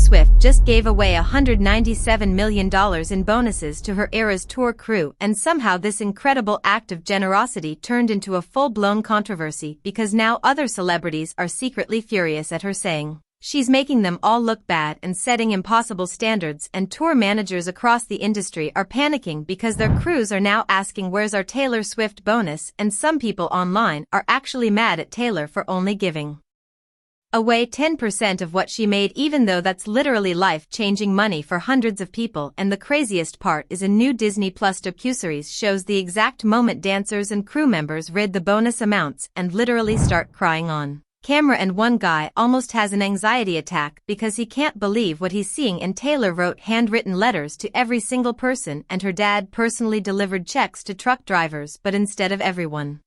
Swift just gave away $197 million in bonuses to her Eras Tour crew, and somehow this incredible act of generosity turned into a full-blown controversy because now other celebrities are secretly furious at her, saying she's making them all look bad and setting impossible standards, and tour managers across the industry are panicking because their crews are now asking where's our Taylor Swift bonus, and some people online are actually mad at Taylor for only giving away 10% of what she made, even though that's literally life-changing money for hundreds of people. And the craziest part is a new Disney Plus docuseries shows the exact moment dancers and crew members read the bonus amounts and literally start crying on camera, and one guy almost has an anxiety attack because he can't believe what he's seeing. And Taylor wrote handwritten letters to every single person, and her dad personally delivered checks to truck drivers, but instead of everyone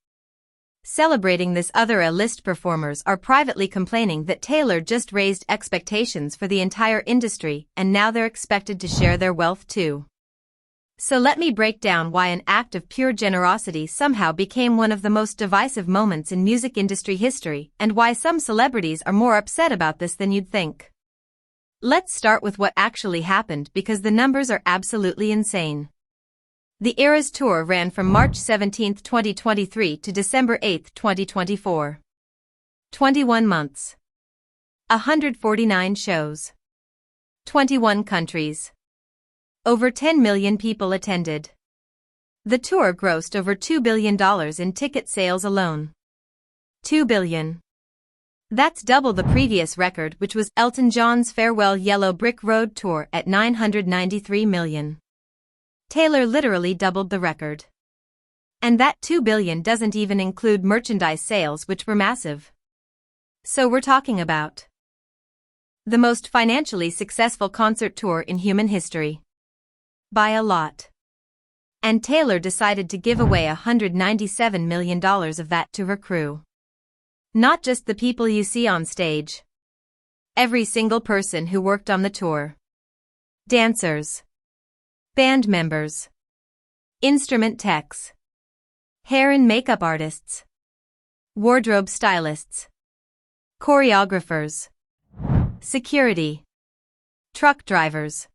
celebrating this, other A-list performers are privately complaining that Taylor just raised expectations for the entire industry, and now they're expected to share their wealth too. So let me break down why an act of pure generosity somehow became one of the most divisive moments in music industry history, and why some celebrities are more upset about this than you'd think. Let's start with what actually happened, because the numbers are absolutely insane. The Eras Tour ran from March 17, 2023 to December 8, 2024. 21 months. 149 shows. 21 countries. Over 10 million people attended. The tour grossed over $2 billion in ticket sales alone. $2 billion. That's double the previous record, which was Elton John's Farewell Yellow Brick Road Tour at $993 million. Taylor literally doubled the record. And that $2 billion doesn't even include merchandise sales, which were massive. So we're talking about the most financially successful concert tour in human history. By a lot. And Taylor decided to give away $197 million of that to her crew. Not just the people you see on stage. Every single person who worked on the tour. Dancers. Band members. Instrument techs. Hair and makeup artists. Wardrobe stylists. Choreographers. Security. Truck drivers.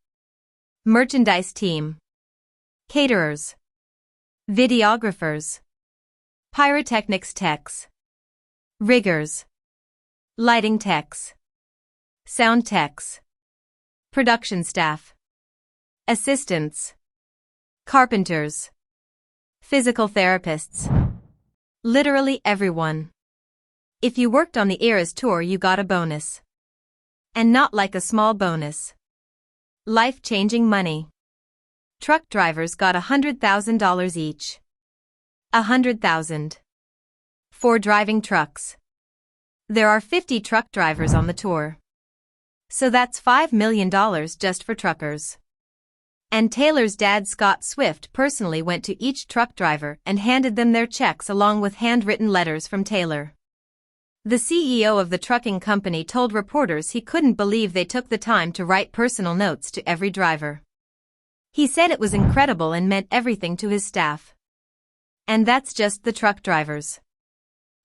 Merchandise team. Caterers. Videographers. Pyrotechnics techs. Riggers. Lighting techs. Sound techs. Production staff. Assistants. Carpenters. Physical therapists. Literally everyone. If you worked on the Eras Tour, you got a bonus. And not like a small bonus. Life-changing money. Truck drivers got $100,000 each. $100,000. For driving trucks. There are 50 truck drivers on the tour. So that's $5 million just for truckers. And Taylor's dad, Scott Swift, personally went to each truck driver and handed them their checks along with handwritten letters from Taylor. The CEO of the trucking company told reporters he couldn't believe they took the time to write personal notes to every driver. He said it was incredible and meant everything to his staff. And that's just the truck drivers.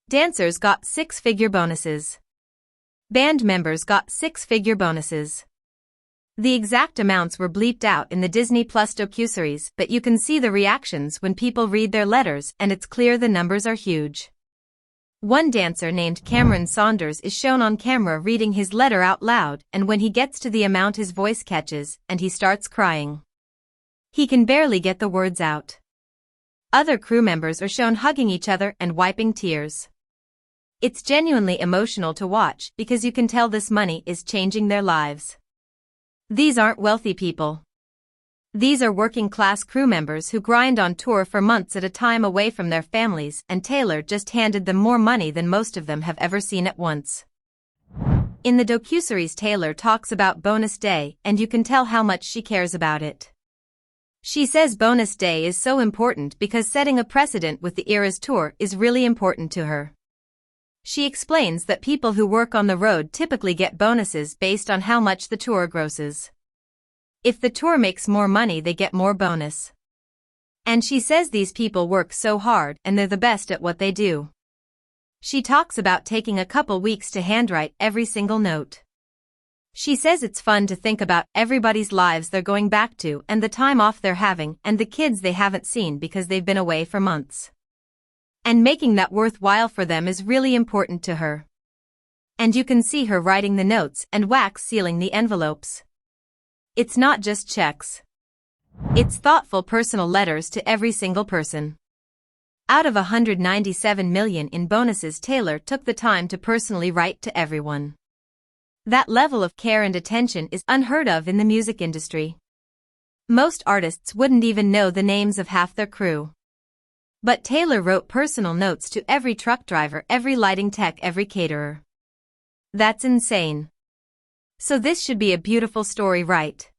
Dancers got six-figure bonuses. Band members got six-figure bonuses. The exact amounts were bleeped out in the Disney Plus docuseries, but you can see the reactions when people read their letters, and it's clear the numbers are huge. One dancer named Cameron Saunders is shown on camera reading his letter out loud, and when he gets to the amount, his voice catches, and he starts crying. He can barely get the words out. Other crew members are shown hugging each other and wiping tears. It's genuinely emotional to watch because you can tell this money is changing their lives. These aren't wealthy people. These are working-class crew members who grind on tour for months at a time away from their families, and Taylor just handed them more money than most of them have ever seen at once. In the docuseries, Taylor talks about Bonus Day, and you can tell how much she cares about it. She says Bonus Day is so important because setting a precedent with the Eras Tour is really important to her. She explains that people who work on the road typically get bonuses based on how much the tour grosses. If the tour makes more money, they get more bonus. And she says these people work so hard and they're the best at what they do. She talks about taking a couple weeks to handwrite every single note. She says it's fun to think about everybody's lives they're going back to and the time off they're having and the kids they haven't seen because they've been away for months. And making that worthwhile for them is really important to her. And you can see her writing the notes and wax sealing the envelopes. It's not just checks. It's thoughtful personal letters to every single person. Out of $197 million in bonuses, Taylor took the time to personally write to everyone. That level of care and attention is unheard of in the music industry. Most artists wouldn't even know the names of half their crew. But Taylor wrote personal notes to every truck driver, every lighting tech, every caterer. That's insane. So this should be a beautiful story, right?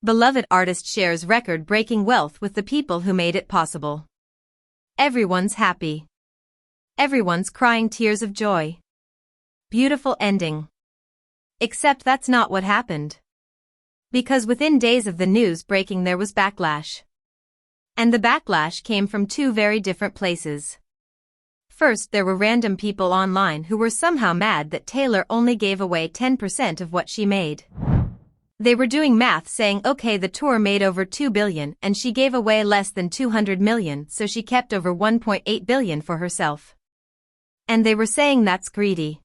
Beloved artist shares record-breaking wealth with the people who made it possible. Everyone's happy. Everyone's crying tears of joy. Beautiful ending. Except that's not what happened. Because within days of the news breaking there was backlash. And the backlash came from two very different places. First, there were random people online who were somehow mad that Taylor only gave away 10% of what she made. They were doing math saying, okay, the tour made over $2 billion and she gave away less than $200 million, so she kept over $1.8 billion for herself. And they were saying that's greedy.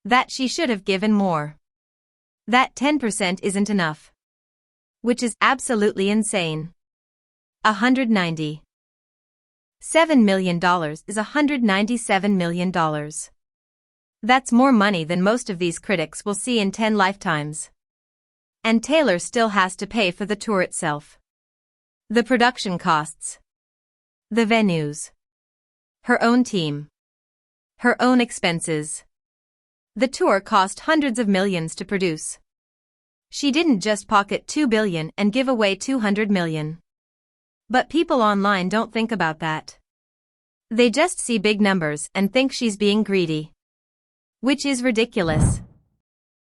That she should have given more. That 10% isn't enough. Which is absolutely insane. $197 million is $197 million. That's more money than most of these critics will see in 10 lifetimes. And Taylor still has to pay for the tour itself. The production costs. The venues. Her own team. Her own expenses. The tour cost hundreds of millions to produce. She didn't just pocket $2 billion and give away $200 million. But people online don't think about that. They just see big numbers and think she's being greedy. Which is ridiculous.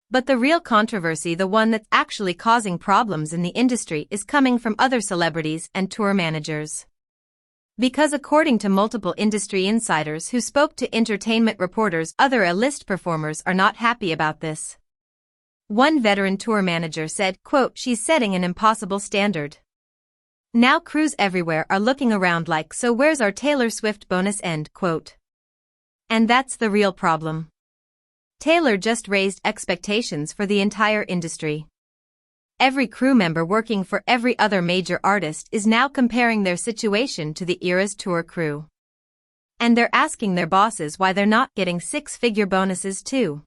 But the real controversy, the one that's actually causing problems in the industry, is coming from other celebrities and tour managers. Because according to multiple industry insiders who spoke to entertainment reporters, other A-list performers are not happy about this. One veteran tour manager said, quote, "She's setting an impossible standard. Now crews everywhere are looking around like, so where's our Taylor Swift bonus?" End quote. And that's the real problem. Taylor just raised expectations for the entire industry. Every crew member working for every other major artist is now comparing their situation to the era's tour crew. And they're asking their bosses why they're not getting six-figure bonuses too.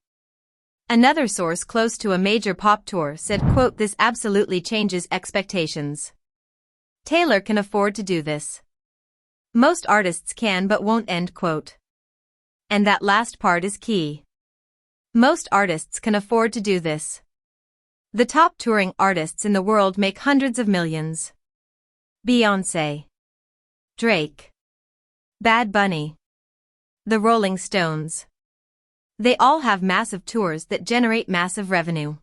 Another source close to a major pop tour said, quote, "This absolutely changes expectations. Taylor can afford to do this. Most artists can but won't." End quote. And that last part is key. Most artists can afford to do this. The top touring artists in the world make hundreds of millions. Beyoncé, Drake, Bad Bunny, the Rolling Stones. They all have massive tours that generate massive revenue.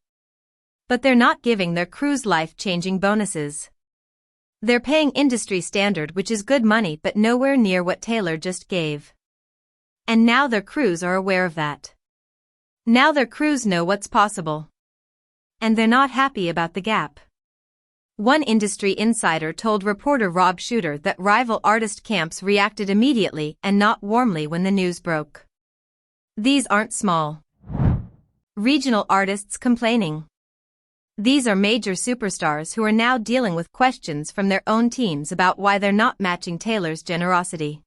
But they're not giving their crews life-changing bonuses. They're paying industry standard, which is good money but nowhere near what Taylor just gave. And now their crews are aware of that. Now their crews know what's possible. And they're not happy about the gap. One industry insider told reporter Rob Shooter that rival artist camps reacted immediately and not warmly when the news broke. These aren't small regional artists complaining. These are major superstars who are now dealing with questions from their own teams about why they're not matching Taylor's generosity.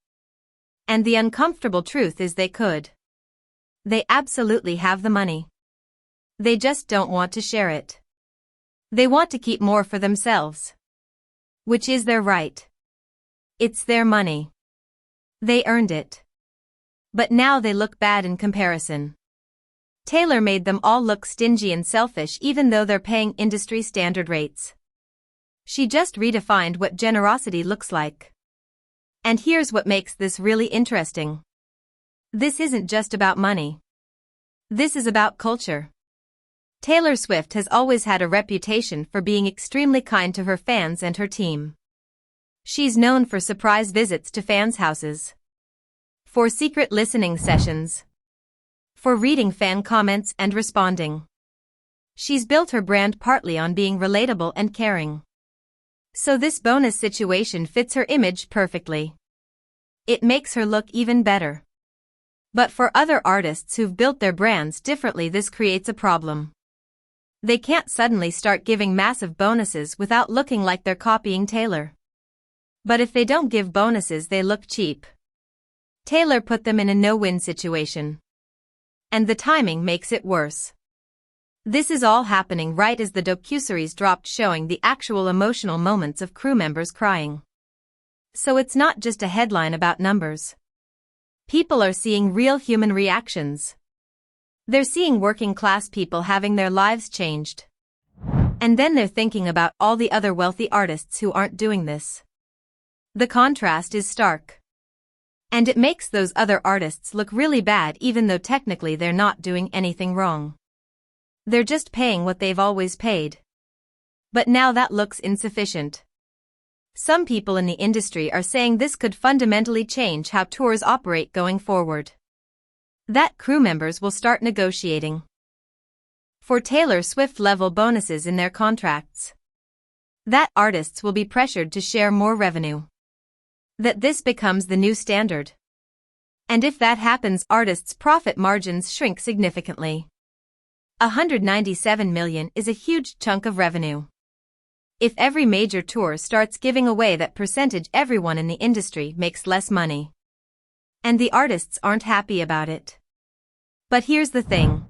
And the uncomfortable truth is they could. They absolutely have the money. They just don't want to share it. They want to keep more for themselves. Which is their right. It's their money. They earned it. But now they look bad in comparison. Taylor made them all look stingy and selfish even though they're paying industry standard rates. She just redefined what generosity looks like. And here's what makes this really interesting. This isn't just about money. This is about culture. Taylor Swift has always had a reputation for being extremely kind to her fans and her team. She's known for surprise visits to fans' houses. For secret listening sessions. For reading fan comments and responding. She's built her brand partly on being relatable and caring. So this bonus situation fits her image perfectly. It makes her look even better. But for other artists who've built their brands differently, this creates a problem. They can't suddenly start giving massive bonuses without looking like they're copying Taylor. But if they don't give bonuses, they look cheap. Taylor put them in a no-win situation. And the timing makes it worse. This is all happening right as the docuseries dropped, showing the actual emotional moments of crew members crying. So it's not just a headline about numbers. People are seeing real human reactions. They're seeing working-class people having their lives changed. And then they're thinking about all the other wealthy artists who aren't doing this. The contrast is stark. And it makes those other artists look really bad, even though technically they're not doing anything wrong. They're just paying what they've always paid. But now that looks insufficient. Some people in the industry are saying this could fundamentally change how tours operate going forward. That crew members will start negotiating for Taylor Swift-level bonuses in their contracts. That artists will be pressured to share more revenue. That this becomes the new standard. And if that happens, artists' profit margins shrink significantly. $197 million is a huge chunk of revenue. If every major tour starts giving away that percentage, everyone in the industry makes less money. And the artists aren't happy about it. But here's the thing.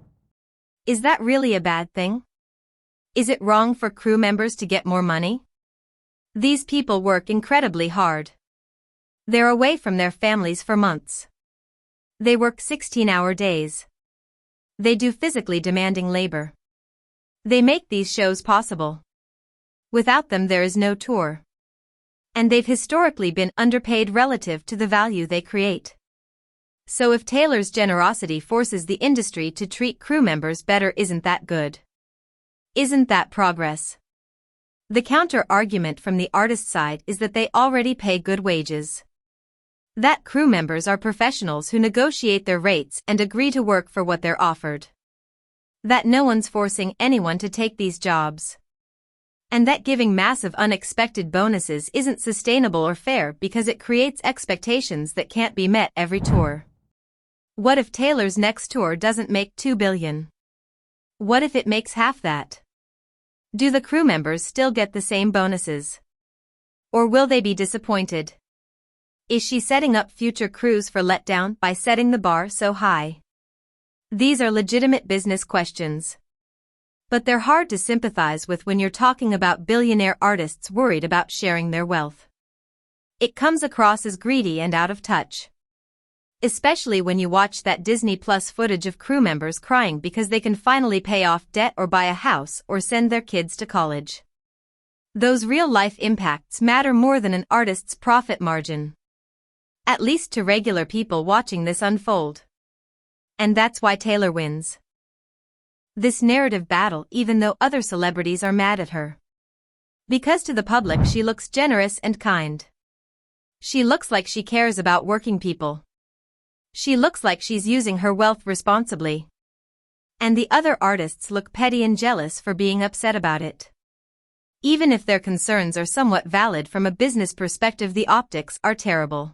Is that really a bad thing? Is it wrong for crew members to get more money? These people work incredibly hard. They're away from their families for months. They work 16-hour days. They do physically demanding labor. They make these shows possible. Without them, there is no tour. And they've historically been underpaid relative to the value they create. So if Taylor's generosity forces the industry to treat crew members better, isn't that good? Isn't that progress? The counter-argument from the artist side is that they already pay good wages. That crew members are professionals who negotiate their rates and agree to work for what they're offered. That no one's forcing anyone to take these jobs. And that giving massive unexpected bonuses isn't sustainable or fair because it creates expectations that can't be met every tour. What if Taylor's next tour doesn't make $2 billion? What if it makes half that? Do the crew members still get the same bonuses? Or will they be disappointed? Is she setting up future crews for letdown by setting the bar so high? These are legitimate business questions. But they're hard to sympathize with when you're talking about billionaire artists worried about sharing their wealth. It comes across as greedy and out of touch. Especially when you watch that Disney Plus footage of crew members crying because they can finally pay off debt or buy a house or send their kids to college. Those real-life impacts matter more than an artist's profit margin. At least to regular people watching this unfold. And that's why Taylor wins this narrative battle, even though other celebrities are mad at her. Because to the public she looks generous and kind. She looks like she cares about working people. She looks like she's using her wealth responsibly. And the other artists look petty and jealous for being upset about it. Even if their concerns are somewhat valid from a business perspective, the optics are terrible.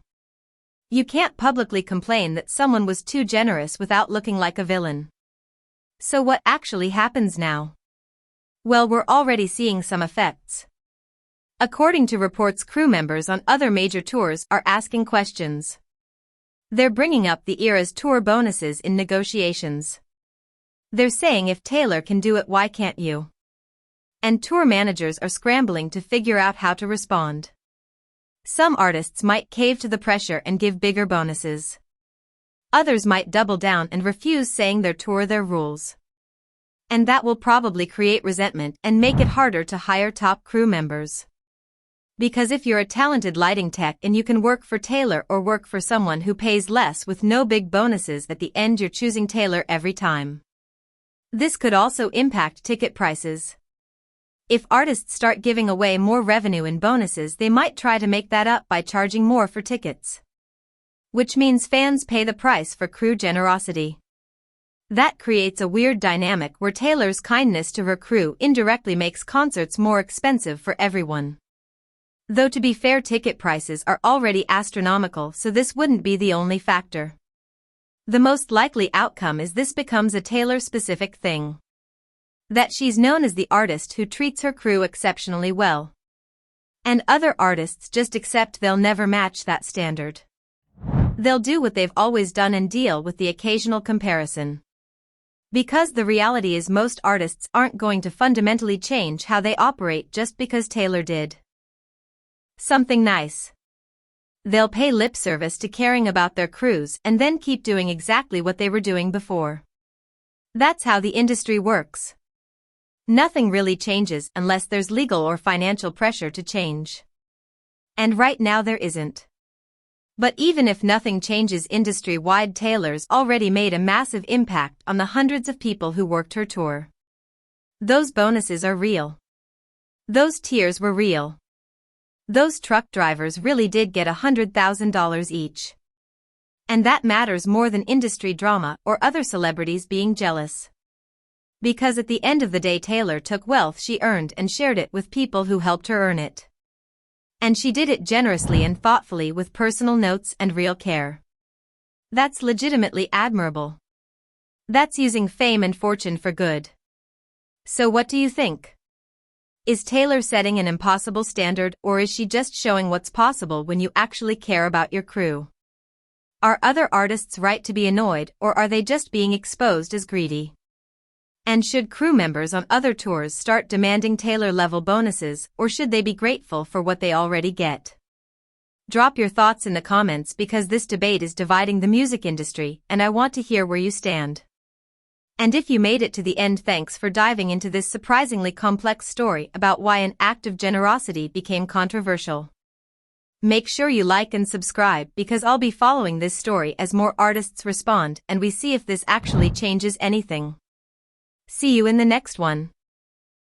You can't publicly complain that someone was too generous without looking like a villain. So what actually happens now? Well, we're already seeing some effects. According to reports, crew members on other major tours are asking questions. They're bringing up the era's tour bonuses in negotiations. They're saying, if Taylor can do it, why can't you? And tour managers are scrambling to figure out how to respond. Some artists might cave to the pressure and give bigger bonuses. Others might double down and refuse, saying their tour, their rules. And that will probably create resentment and make it harder to hire top crew members. Because if you're a talented lighting tech and you can work for Taylor or work for someone who pays less with no big bonuses, at the end you're choosing Taylor every time. This could also impact ticket prices. If artists start giving away more revenue in bonuses, they might try to make that up by charging more for tickets. Which means fans pay the price for crew generosity. That creates a weird dynamic where Taylor's kindness to her crew indirectly makes concerts more expensive for everyone. Though to be fair, ticket prices are already astronomical, so this wouldn't be the only factor. The most likely outcome is this becomes a Taylor-specific thing. That she's known as the artist who treats her crew exceptionally well. And other artists just accept they'll never match that standard. They'll do what they've always done and deal with the occasional comparison. Because the reality is most artists aren't going to fundamentally change how they operate just because Taylor did something nice. They'll pay lip service to caring about their crews and then keep doing exactly what they were doing before. That's how the industry works. Nothing really changes unless there's legal or financial pressure to change. And right now there isn't. But even if nothing changes industry-wide, Taylor's already made a massive impact on the hundreds of people who worked her tour. Those bonuses are real. Those tiers were real. Those truck drivers really did get $100,000 each. And that matters more than industry drama or other celebrities being jealous. Because at the end of the day, Taylor took wealth she earned and shared it with people who helped her earn it. And she did it generously and thoughtfully with personal notes and real care. That's legitimately admirable. That's using fame and fortune for good. So what do you think? Is Taylor setting an impossible standard, or is she just showing what's possible when you actually care about your crew? Are other artists right to be annoyed, or are they just being exposed as greedy? And should crew members on other tours start demanding Taylor-level bonuses, or should they be grateful for what they already get? Drop your thoughts in the comments because this debate is dividing the music industry, and I want to hear where you stand. And if you made it to the end, thanks for diving into this surprisingly complex story about why an act of generosity became controversial. Make sure you like and subscribe because I'll be following this story as more artists respond and we see if this actually changes anything. See you in the next one.